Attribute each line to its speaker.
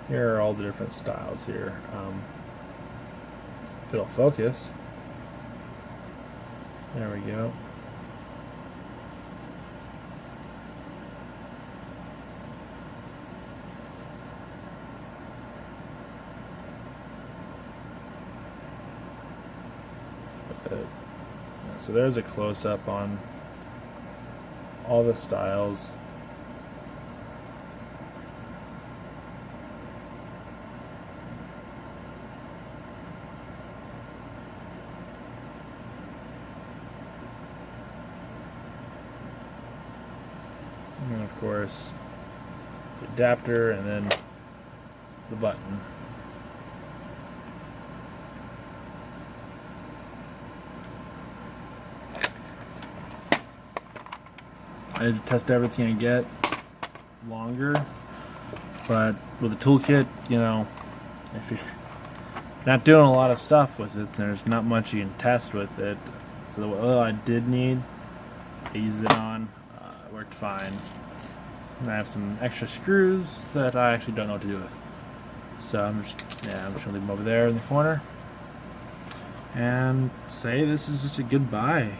Speaker 1: Here are all the different styles here. If it'll focus. There we go. So there's a close-up on all the styles. And of course, the adapter and then the button. I test everything I get longer, but with the toolkit, you know, if you're not doing a lot of stuff with it, there's not much you can test with it. So the oil I did need, I used it on, it worked fine. And I have some extra screws that I actually don't know what to do with. So I'm just gonna leave them over there in the corner and say this is just a goodbye.